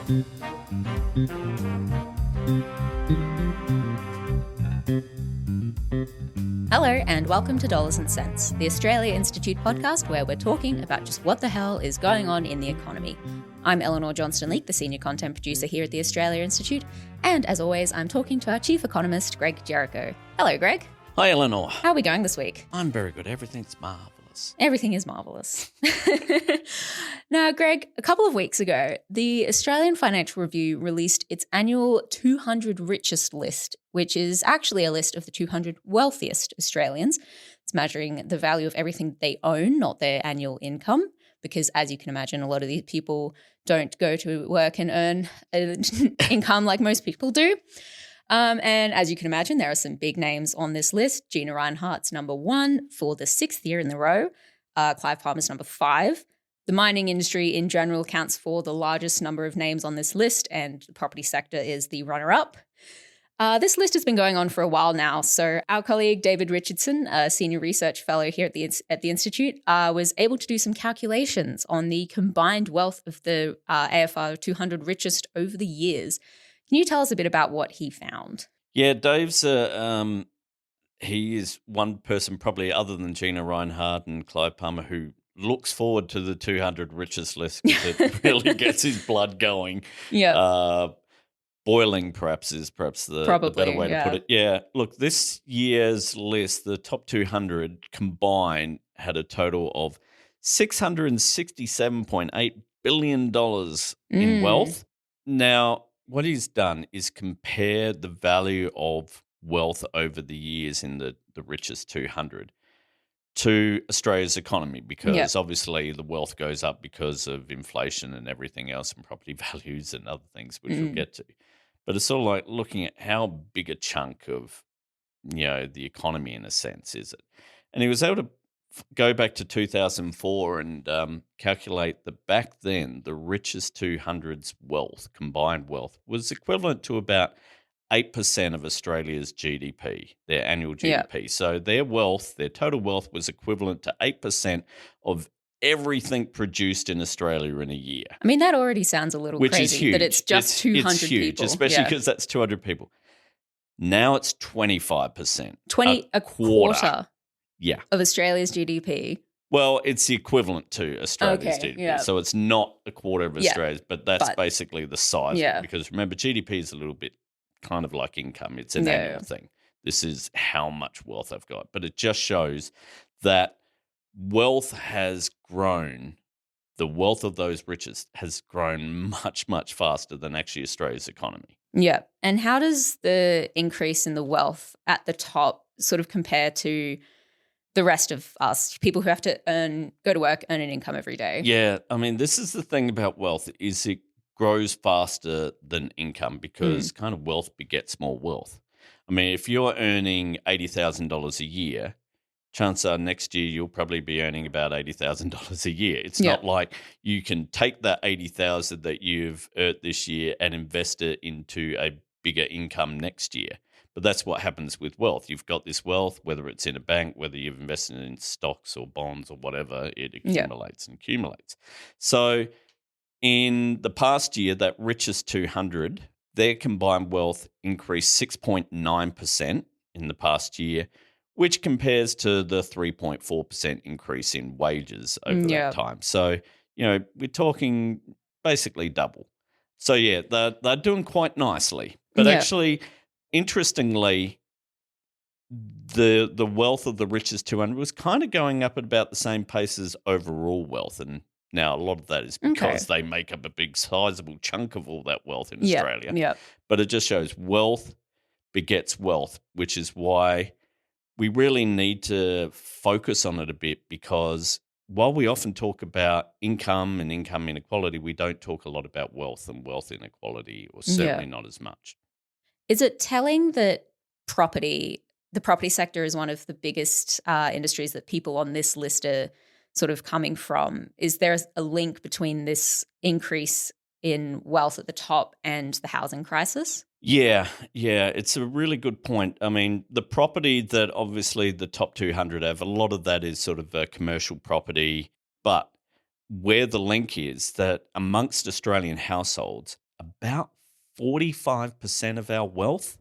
Hello and welcome to Dollars and Cents, the Australia Institute podcast where we're talking about just what the hell is going on in the economy. I'm Elinor Johnston-Leake, the senior content producer here at the Australia Institute, and as always, I'm talking to our chief economist, Greg Jericho. Hello, Greg. Hi, Elinor. How are we going this week? I'm very good. Everything's marvellous. Everything is marvellous. Now, Greg, a couple of weeks ago, the Australian Financial Review released its annual 200 Richest list, which is actually a list of the 200 wealthiest Australians. It's measuring the value of everything they own, not their annual income, because as you can imagine, a lot of these people don't go to work and earn an income like most people do. And as you can imagine, there are some big names on this list. Gina Rinehart's number 1 for the 6th year in a row. Clive Palmer's number 5. The mining industry in general accounts for the largest number of names on this list, and the property sector is the runner-up. This list has been going on for a while now, so our colleague David Richardson, a senior research fellow here at the Institute, was able to do some calculations on the combined wealth of the AFR 200 richest over the years. Can you tell us a bit about what he found? Yeah, Dave's he is one person probably other than Gina Rinehart and Clive Palmer who looks forward to the 200 richest list because it really gets his blood going. Yeah. Boiling perhaps is the better way to put it. Yeah, look, this year's list, the top 200 combined had a total of $667.8 billion in wealth. Now, what he's done is compare the value of wealth over the years in the richest 200 to Australia's economy because obviously the wealth goes up because of inflation and everything else and property values and other things, which we'll get to. But it's sort of like looking at how big a chunk of, the economy in a sense is it. And he was able to go back to 2004 and calculate that back then the richest 200's wealth, combined wealth, was equivalent to about 8% of Australia's GDP, their annual GDP. Yeah. So their wealth, their total wealth was equivalent to 8% of everything produced in Australia in a year. I mean, that already sounds a little crazy. Which is huge. That it's just 200 it's huge, people. Especially because that's 200 people. Now it's 25%. A quarter yeah. of Australia's GDP. Well, it's the equivalent to Australia's GDP. Yeah. So it's not a quarter of Australia's, but that's basically the size. Yeah. Because remember, GDP is a little bit kind of like income. It's an annual thing. This is how much wealth I've got. But it just shows that wealth has grown. The wealth of those richest has grown much, much faster than actually Australia's economy. Yeah. And how does the increase in the wealth at the top sort of compare to the rest of us, people who have to go to work, earn an income every day? Yeah. I mean, this is the thing about wealth is it grows faster than income because kind of wealth begets more wealth. I mean, if you're earning $80,000 a year, chances are next year you'll probably be earning about $80,000 a year. It's not like you can take that $80,000 that you've earned this year and invest it into a bigger income next year. But that's what happens with wealth. You've got this wealth, whether it's in a bank, whether you've invested in stocks or bonds or whatever, it accumulates and accumulates. So in the past year, that richest 200, their combined wealth increased 6.9% in the past year, which compares to the 3.4% increase in wages over that time. So, we're talking basically double. So, they're doing quite nicely. But actually, interestingly, the wealth of the richest 200 was kind of going up at about the same pace as overall wealth. And now a lot of that is because they make up a big sizable chunk of all that wealth in Australia. Yeah. But it just shows wealth begets wealth, which is why we really need to focus on it a bit because while we often talk about income and income inequality, we don't talk a lot about wealth and wealth inequality, or certainly not as much. Is it telling that the property sector is one of the biggest industries that people on this list are sort of coming from? Is there a link between this increase in wealth at the top and the housing crisis? Yeah, it's a really good point. I mean, the property that obviously the top 200 have, a lot of that is sort of commercial property, but where the link is that amongst Australian households, about 45% of our wealth,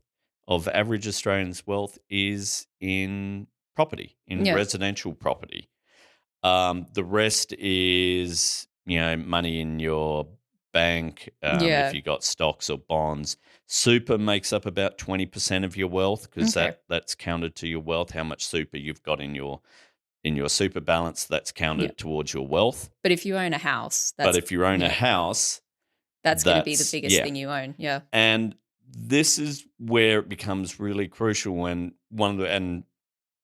of average Australians' wealth, is in property, in Yeah. residential property. The rest is, money in your bank, if Yeah. you got stocks or bonds. Super makes up about 20% of your wealth because Okay. that's counted to your wealth. How much super you've got in your super balance, that's Yeah. counted towards your wealth. But if you own a house, But if you own a yeah, house, that's going to be the that's biggest thing you own. Yeah. And this is where it becomes really crucial when and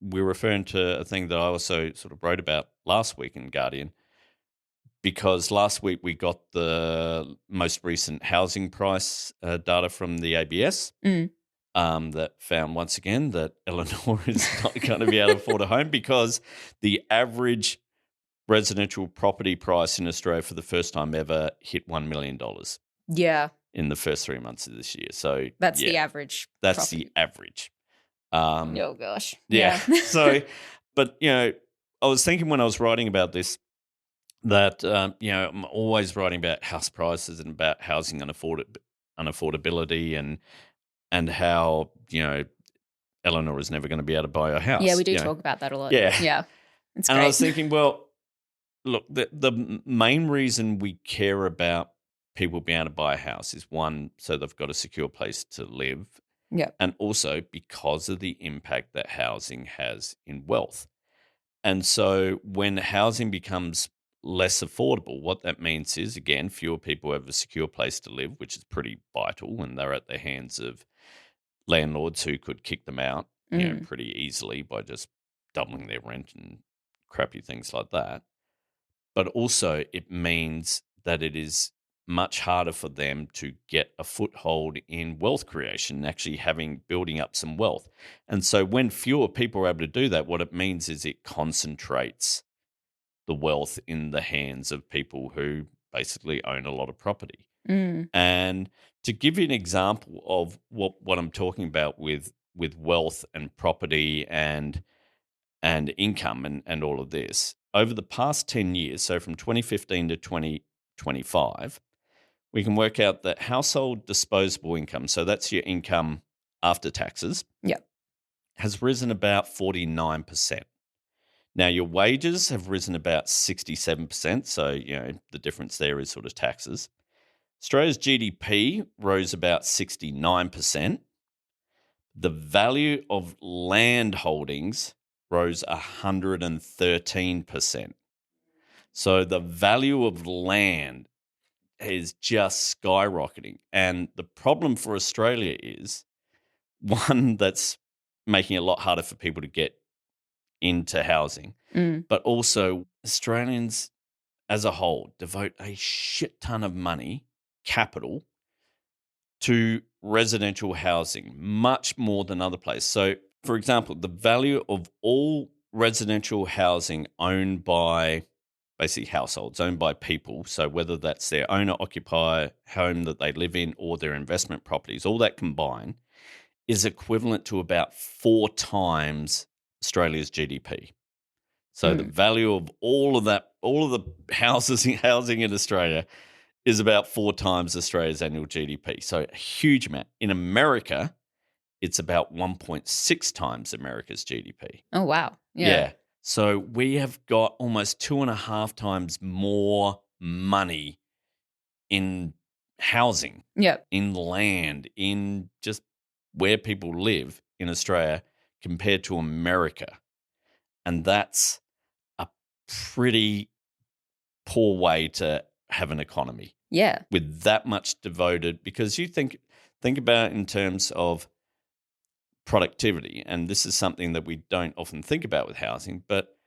we're referring to a thing that I also sort of wrote about last week in Guardian, because last week we got the most recent housing price data from the ABS Mm. that found once again that Elinor is not going to be able to afford a home because the average residential property price in Australia for the first time ever hit $1 million Yeah. in the first 3 months of this year. So That's the average that's property. the average. Oh gosh. Yeah. Yeah. So, but I was thinking when I was writing about this that I'm always writing about house prices and about housing unaffordability and how Eleanor is never going to be able to buy a Yeah, we house. do talk about that a lot. Yeah. Yeah. It's And I great. was thinking, well, look, the main reason we care about people being able to buy a house is, one, so they've got a secure place to live, Yeah. and also because of the impact that housing has in wealth. And so when housing becomes less affordable, what that means is, again, fewer people have a secure place to live, which is pretty vital when they're at the hands of landlords who could kick them out, Mm. pretty easily by just doubling their rent and crappy things like that. But also it means that it is much harder for them to get a foothold in wealth creation, actually building up some wealth. And so when fewer people are able to do that, what it means is it concentrates the wealth in the hands of people who basically own a lot of property. Mm. And to give you an example of what I'm talking about with wealth and property and income and all of this, over the past 10 years, so from 2015 to 2025, we can work out that household disposable income, so that's your income after taxes, Yeah. has risen about 49%. Now, your wages have risen about 67%, so, the difference there is sort of taxes. Australia's GDP rose about 69%. The value of land holdings rose 113%. So the value of land is just skyrocketing. And the problem for Australia is, one, that's making it a lot harder for people to get into housing, Mm. but also Australians as a whole devote a shit ton of money, capital, to residential housing, much more than other places. So, for example, the value of all residential housing owned by basically households, owned by people, so whether that's their owner occupier home that they live in or their investment properties, all that combined is equivalent to about 4 times Australia's GDP. So the Mm. value of all of that, all of the housing in Australia is about 4 times Australia's annual GDP. So a huge amount. In America, it's about 1.6 times America's GDP. Oh wow. Yeah. Yeah. So we have got almost 2.5 times more money in housing, Yeah. in land, in just where people live in Australia compared to America. And that's a pretty poor way to have an economy Yeah. with that much devoted, because you think about it in terms of productivity, and this is something that we don't often think about with housing, but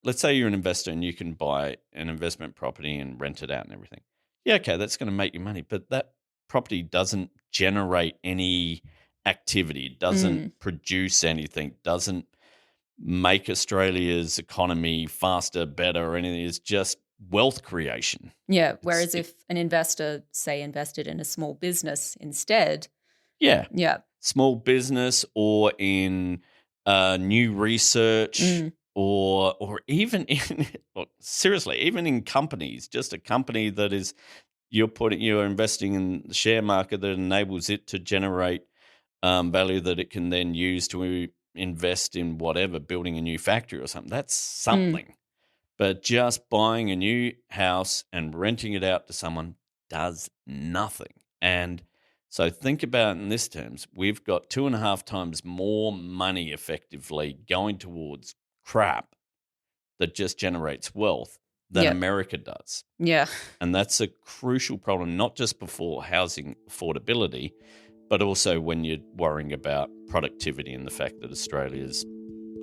let's say you're an investor and you can buy an investment property and rent it out and everything. Yeah, okay, that's going to make you money, but that property doesn't generate any activity, doesn't Mm. produce anything, doesn't make Australia's economy faster, better, or anything. It's just wealth creation. Yeah. Whereas if an investor, say, invested in a small business instead. Yeah. Yeah. Small business or in new research Mm. or even in seriously, even in companies, just a company that is you're investing in the share market that enables it to generate value that it can then use to invest in whatever, building a new factory or something. That's something. But just buying a new house and renting it out to someone does nothing. And so think about it in this terms. We've got 2.5 times more money effectively going towards crap that just generates wealth than Yep. America does. Yeah. And that's a crucial problem, not just before housing affordability, but also when you're worrying about productivity and the fact that Australia's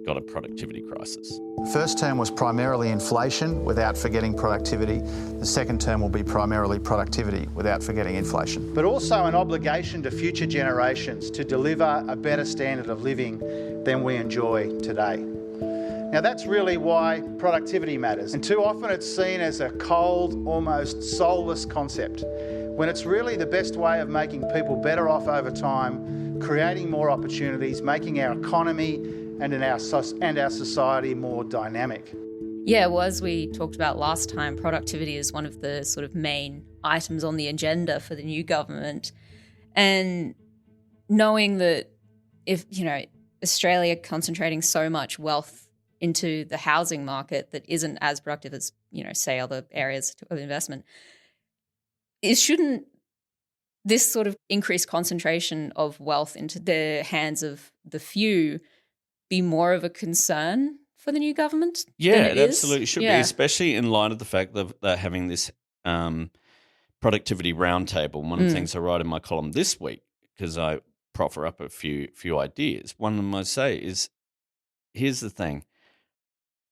got a productivity crisis. The first term was primarily inflation without forgetting productivity. The second term will be primarily productivity without forgetting inflation. But also an obligation to future generations to deliver a better standard of living than we enjoy today. Now that's really why productivity matters. And too often it's seen as a cold, almost soulless concept, when it's really the best way of making people better off over time, creating more opportunities, making our economy and our society more dynamic. Yeah, well, as we talked about last time, productivity is one of the sort of main items on the agenda for the new government. And knowing that if, Australia concentrating so much wealth into the housing market that isn't as productive as, say, other areas of investment, shouldn't this sort of increased concentration of wealth into the hands of the few be more of a concern for the new government? Yeah, than it absolutely should be, Yeah. especially in light of the fact that they're having this productivity roundtable. One of the things I write in my column this week, because I proffer up a few ideas, one of them I say is, here's the thing,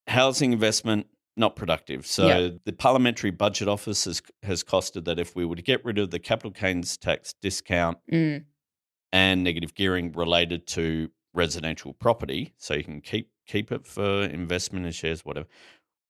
housing investment, not productive. So the Parliamentary Budget Office has costed that if we were to get rid of the capital gains tax discount and negative gearing related to residential property, so you can keep it for investment in shares, whatever,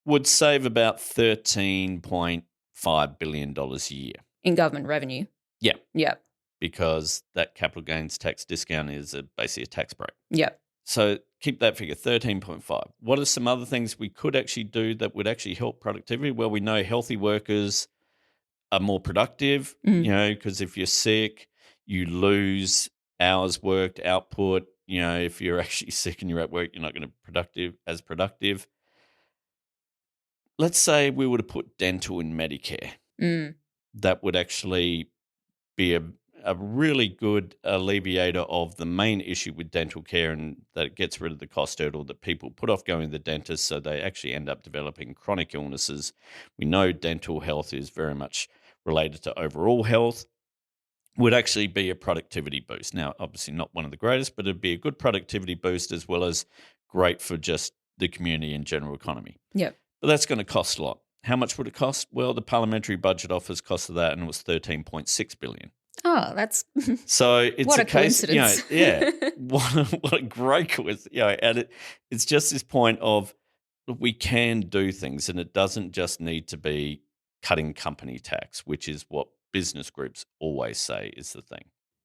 would save about $13.5 billion a year. In government revenue. Yeah. Yep. Because that capital gains tax discount is basically a tax break. Yep. So keep that figure, 13.5. What are some other things we could actually do that would actually help productivity? Well, we know healthy workers are more productive, because if you're sick, you lose hours worked, output. If you're actually sick and you're at work, you're not going to be as productive. Let's say we were to put dental in Medicare. That would actually be a really good alleviator of the main issue with dental care, and that it gets rid of the cost hurdle that people put off going to the dentist, so they actually end up developing chronic illnesses. We know dental health is very much related to overall health. Would actually be a productivity boost. Now, obviously not one of the greatest, but it'd be a good productivity boost as well as great for just the community and general economy. Yep. But that's going to cost a lot. How much would it cost? Well, the Parliamentary Budget Office costed that, and it was $13.6 billion. Oh, that's so it's what a case, coincidence. what a great coincidence. And it's just this point of, look, we can do things, and it doesn't just need to be cutting company tax, which is what business groups always say is the thing.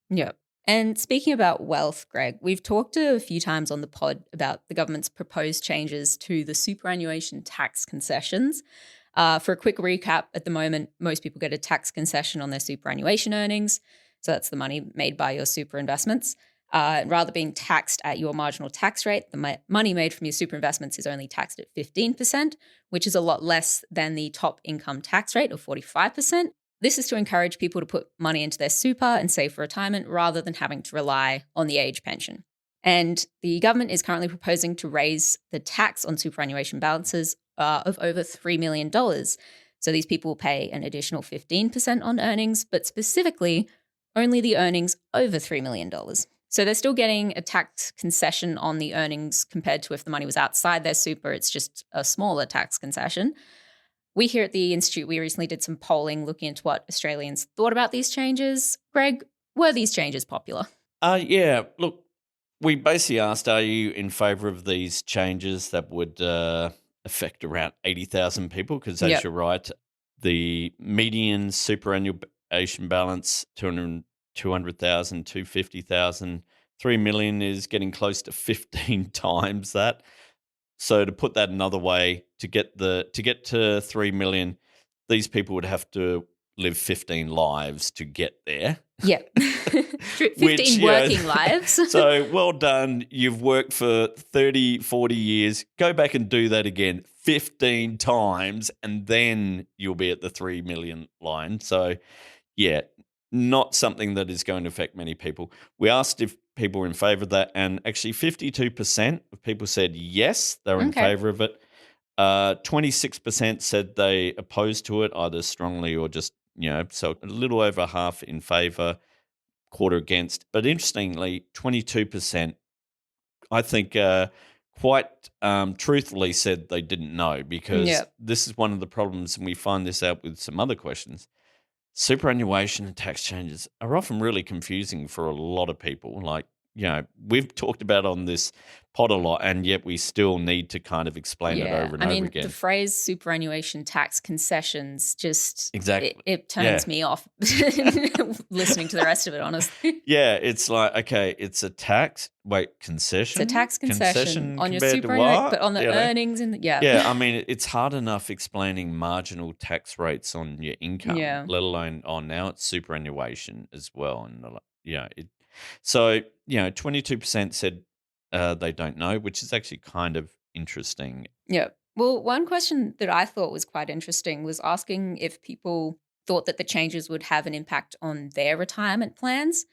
Yep. And speaking about wealth, Greg, we've talked a few times on the pod about the government's proposed changes to the superannuation tax concessions. For a quick recap, at the moment, most people get a tax concession on their superannuation earnings. So that's the money made by your super investments. Rather being taxed at your marginal tax rate, the money made from your super investments is only taxed at 15%, which is a lot less than the top income tax rate of 45%. This is to encourage people to put money into their super and save for retirement rather than having to rely on the age pension. And the government is currently proposing to raise the tax on superannuation balances of over $3 million. So these people will pay an additional 15% on earnings, but specifically only the earnings over $3 million. So they're still getting a tax concession on the earnings compared to if the money was outside their super. It's just a smaller tax concession. We here at the Institute, we recently did some polling looking into what Australians thought about these changes. Greg, were these changes popular? Yeah, look, we basically asked, are you in favour of these changes that would affect around 80,000 people? Because as you're right, the median superannuation balance, 200,000, 250,000, 3 million is getting close to 15 times that. So to put that another way, to get to 3 million, these people would have to live 15 lives to get there. Yeah. 15 working lives. So well done. You've worked for 30, 40 years. Go back and do that again 15 times, and then you'll be at the 3 million line. So, yeah, not something that is going to affect many people. We asked if people were in favour of that, and actually 52% of people said yes, they were in favour of it. 26% said they opposed to it, either strongly or just, so a little over half in favour, quarter against. But interestingly, 22%, I think, quite truthfully said they didn't know, because this is one of the problems, and we find this out with some other questions. Superannuation and tax changes are often really confusing for a lot of people. Like, we've talked about on this pod a lot, and yet we still need to kind of explain it over and over again. The phrase superannuation tax concessions just exactly it turns me off listening to the rest of it, honestly. Yeah, it's like, okay, it's a tax. Wait, concession? It's a tax concession on your superannuation, but on the earnings in yeah. I mean, it's hard enough explaining marginal tax rates on your income, let alone now it's superannuation as well. And so 22% said they don't know, which is actually kind of interesting. Yeah. Well, one question that I thought was quite interesting was asking if people thought that the changes would have an impact on their retirement plans.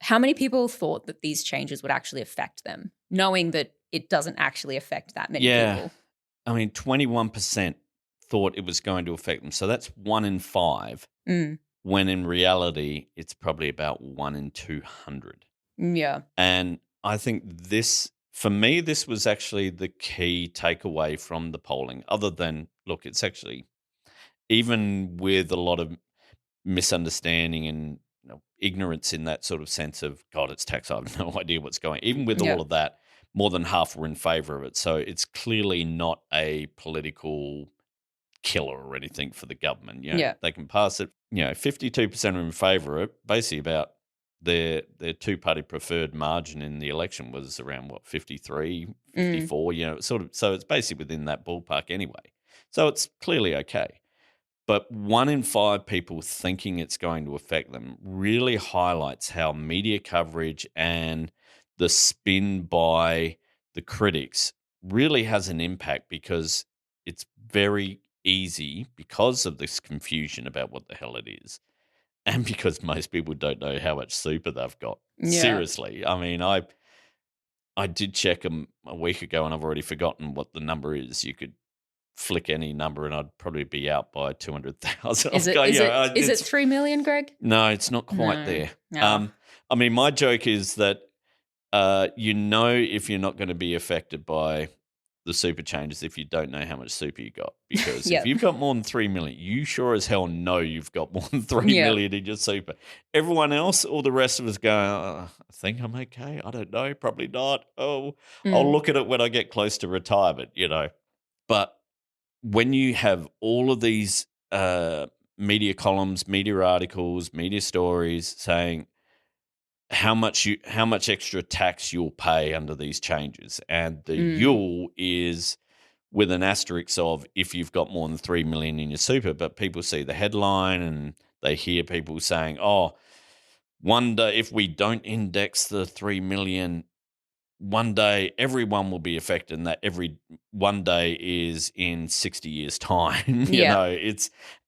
How many people thought that these changes would actually affect them, knowing that it doesn't actually affect that many people? I mean, 21% thought it was going to affect them. So that's 1 in 5, when in reality, it's probably about 1 in 200. Yeah. And I think for me, this was actually the key takeaway from the polling, other than, look, it's actually, even with a lot of misunderstanding and ignorance in that sort of sense of, God, it's tax, I have no idea what's going on. Even with all of that, more than half were in favour of it. So it's clearly not a political killer or anything for the government. They can pass it. 52% are in favour of it, basically about their two-party preferred margin in the election was around, 53, 54, sort of. So it's basically within that ballpark anyway. So it's clearly okay. But 1 in 5 people thinking it's going to affect them really highlights how media coverage and the spin by the critics really has an impact, because it's very easy, because of this confusion about what the hell it is, and because most people don't know how much super they've got. Yeah. Seriously. I mean, I did check them a week ago, and I've already forgotten what the number is. You could flick any number and I'd probably be out by 200,000. Is it 3 million, Greg? No, it's not quite there. No. I mean, my joke is that if you're not going to be affected by the super changes if you don't know how much super you got. Because if you've got more than 3 million, you sure as hell know you've got more than 3 million in your super. Everyone else, all the rest of us go, I think I'm okay. I don't know. Probably not. I'll look at it when I get close to retirement, But when you have all of these media columns, media articles, media stories saying how much extra tax you'll pay under these changes, and the you'll is with an asterisk of if you've got more than 3 million in your super, but people see the headline and they hear people saying, one day if we don't index the 3 million, one day everyone will be affected, and that every one day is in 60 years' time.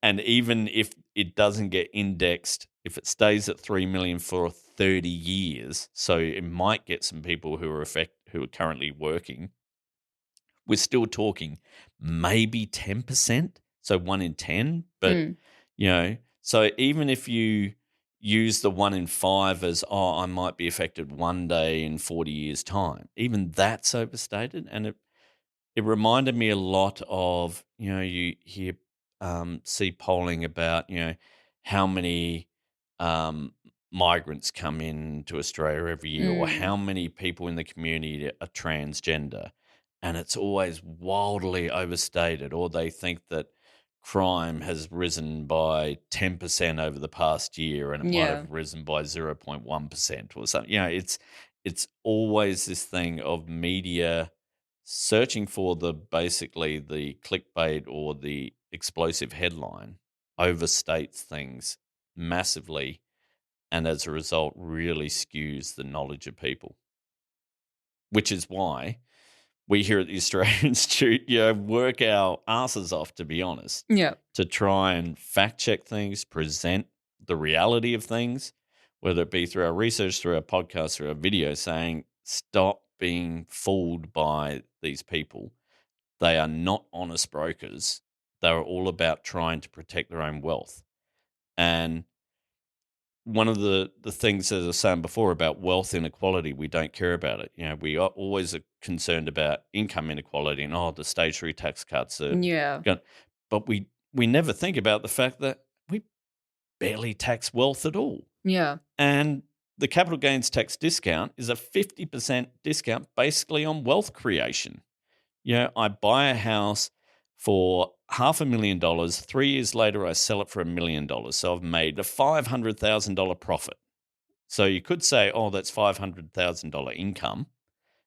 And even if it doesn't get indexed, if it stays at 3 million for 30 years, so it might get some people who are currently working, we're still talking maybe 10%, so 1 in 10. But so even if you use the 1 in 5 as, I might be affected one day in 40 years' time, even that's overstated. And it reminded me a lot of, you hear, see polling about, how many migrants come into Australia every year, or how many people in the community are transgender. And it's always wildly overstated, or they think that crime has risen by 10% over the past year, and it might have risen by 0.1% or something. It's always this thing of media searching for basically the clickbait or the explosive headline, overstates things massively, and as a result really skews the knowledge of people, which is why we here at the Australian Institute, work our asses off, to be honest, to try and fact check things, present the reality of things, whether it be through our research, through our podcast, through our video, saying stop being fooled by these people. They are not honest brokers. They're all about trying to protect their own wealth. And one of the things, as I was saying before, about wealth inequality, we don't care about it. We are always concerned about income inequality and, the stage 3 tax cuts. But we never think about the fact that we barely tax wealth at all. Yeah. And the capital gains tax discount is a 50% discount basically on wealth creation. I buy a house for $500,000. 3 years later, I sell it for $1 million. So I've made a $500,000 profit. So you could say, that's $500,000 income.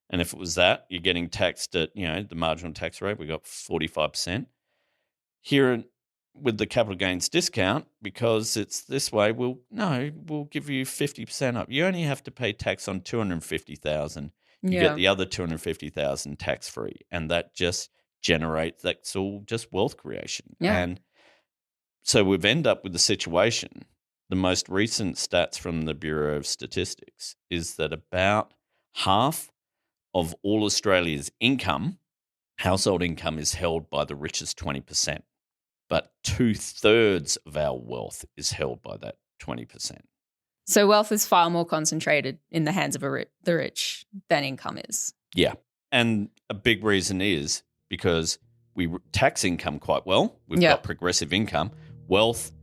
And if it was that, you're getting taxed at, the marginal tax rate. We got 45%. Here with the capital gains discount, because it's this way, we'll give you 50% up. You only have to pay tax on $250,000. You get the other $250,000 tax free, and that just generates. That's all just wealth creation. Yeah. And so we've ended up with the situation. The most recent stats from the Bureau of Statistics is that about half of all Australia's income, household income, is held by the richest 20%, but 2/3 of our wealth is held by that 20%. So wealth is far more concentrated in the hands of the rich than income is. Yeah. And a big reason is because we tax income quite well. We've got progressive income. Wealth,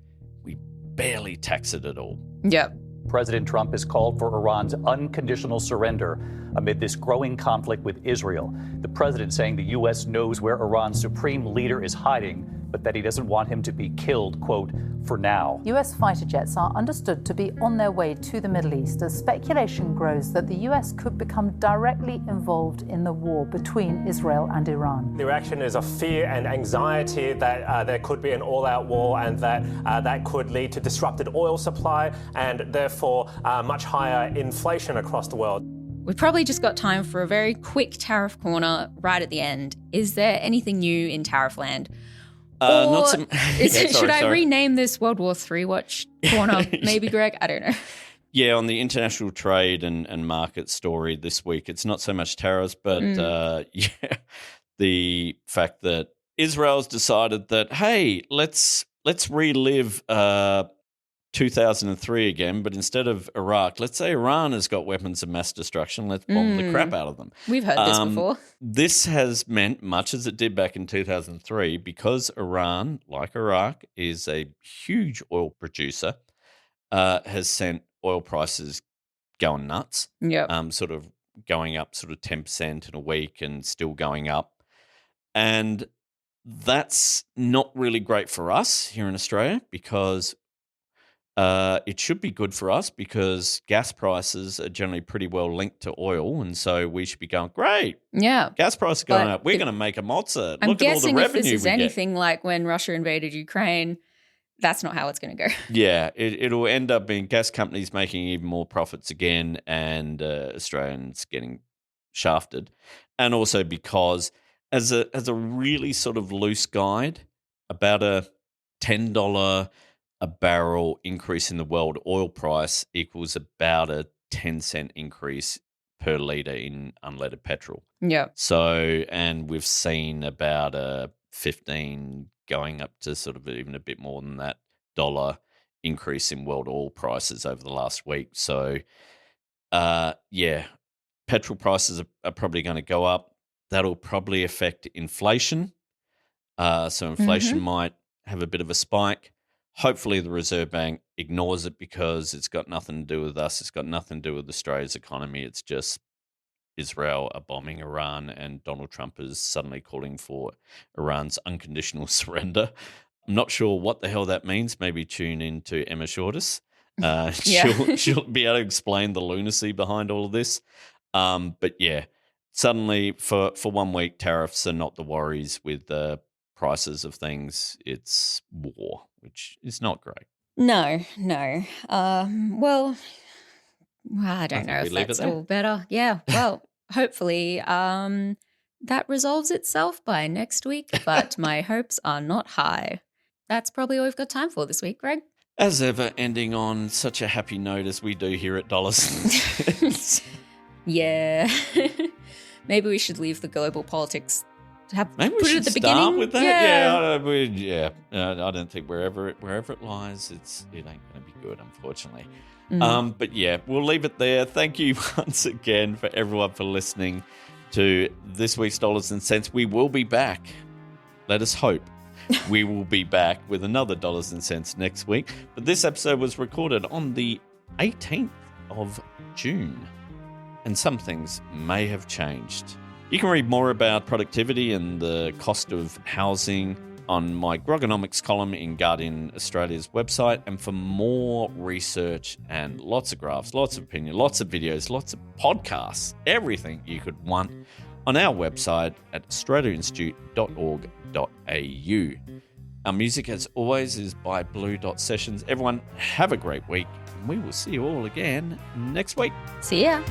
we barely tax it at all. Yep. President Trump has called for Iran's unconditional surrender amid this growing conflict with Israel. The president saying the U.S. knows where Iran's supreme leader is hiding, but that he doesn't want him to be killed, quote, for now. U.S. fighter jets are understood to be on their way to the Middle East as speculation grows that the U.S. could become directly involved in the war between Israel and Iran. The reaction is of fear and anxiety that there could be an all-out war and that could lead to disrupted oil supply and therefore much higher inflation across the world. We've probably just got time for a very quick tariff corner right at the end. Is there anything new in tariff land? Should I rename this World War III Watch corner? Maybe, Greg? I don't know. Yeah, on the international trade and market story this week, it's not so much tariffs, but the fact that Israel's decided that, hey, let's relive 2003 again, but instead of Iraq, let's say Iran has got weapons of mass destruction. Let's bomb the crap out of them. We've heard this before. This has meant, much as it did back in 2003, because Iran, like Iraq, is a huge oil producer, has sent oil prices going nuts. Yep. Sort of going up sort of 10% in a week and still going up. And that's not really great for us here in Australia because it should be good for us because gas prices are generally pretty well linked to oil, and so we should be going, great. Yeah. Gas prices are going up. We're going to make a mozza. I'm Look at all the guessing revenue if this is we anything like when Russia invaded Ukraine, that's not how it's going to go. Yeah, it'll end up being gas companies making even more profits again and Australians getting shafted. And also because as a really sort of loose guide, about a $10 a barrel increase in the world oil price equals about a 10-cent increase per litre in unleaded petrol. Yeah. So, and we've seen about a 15 going up to sort of even a bit more than that dollar increase in world oil prices over the last week. So, petrol prices are probably going to go up. That'll probably affect inflation. So inflation might have a bit of a spike. Hopefully the Reserve Bank ignores it because it's got nothing to do with us. It's got nothing to do with Australia's economy. It's just Israel are bombing Iran and Donald Trump is suddenly calling for Iran's unconditional surrender. I'm not sure what the hell that means. Maybe tune in to Emma Shortis. She'll be able to explain the lunacy behind all of this. But yeah, suddenly for 1 week, tariffs are not the worries with prices of things, it's war, which is not great. No. Well, I don't know if that's all better. Yeah, well, hopefully that resolves itself by next week, but my hopes are not high. That's probably all we've got time for this week, Greg. As ever, ending on such a happy note as we do here at Dollars. Yeah. Maybe we should leave the global politics. Maybe we should start with that. Yeah, I don't think wherever it lies, it ain't going to be good, unfortunately. But yeah, we'll leave it there. Thank you once again for everyone for listening to this week's Dollars and Cents. We will be back. Let us hope. We will be back with another Dollars and Cents next week. But this episode was recorded on the 18th of June. And some things may have changed. You can read more about productivity and the cost of housing on my Grogonomics column in Guardian Australia's website. And for more research and lots of graphs, lots of opinion, lots of videos, lots of podcasts, everything you could want on our website at australiainstitute.org.au. Our music, as always, is by Blue Dot Sessions. Everyone, have a great week. And we will see you all again next week. See ya.